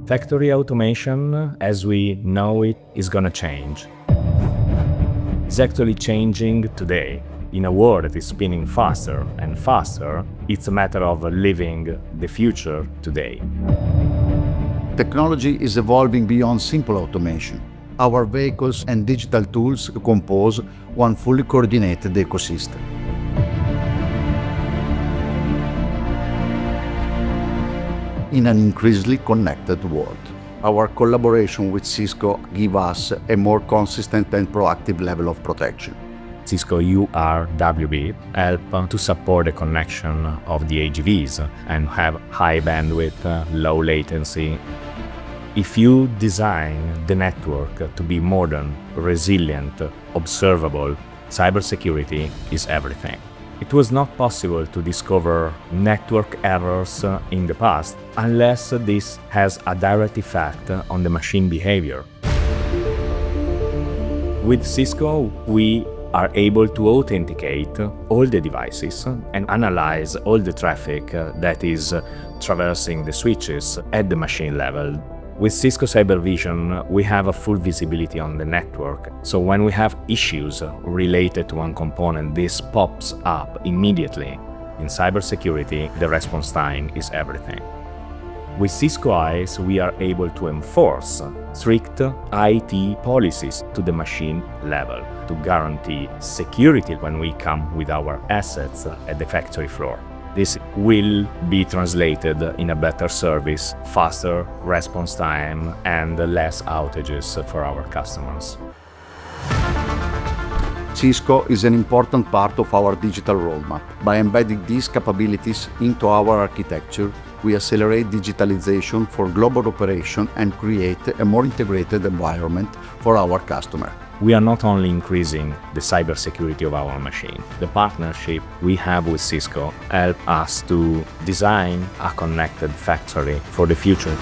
Factory automation, as we know it, is gonna change. It's actually changing today. In a world that is spinning faster and faster, it's a matter of living the future today. Technology is evolving beyond simple automation. Our vehicles and digital tools compose one fully coordinated ecosystem. In an increasingly connected world, our collaboration with Cisco gives us a more consistent and proactive level of protection. Cisco URWB help to support the connection of the AGVs and have high bandwidth, low latency. If you design the network to be modern, resilient, observable, cybersecurity is everything. It was not possible to discover network errors in the past unless this has a direct effect on the machine behavior. With Cisco, we are able to authenticate all the devices and analyze all the traffic that is traversing the switches at the machine level. With Cisco Cybervision, we have a full visibility on the network, so when we have issues related to one component, this pops up immediately. In cybersecurity, the response time is everything. With Cisco IE, we are able to enforce strict IT policies to the machine level to guarantee security when we come with our assets at the factory floor. This will be translated in a better service, faster response time, and less outages for our customers. Cisco is an important part of our digital roadmap. By embedding these capabilities into our architecture, we accelerate digitalization for global operation and create a more integrated environment for our customer. We are not only increasing the cybersecurity of our machine. The partnership we have with Cisco helps us to design a connected factory for the future.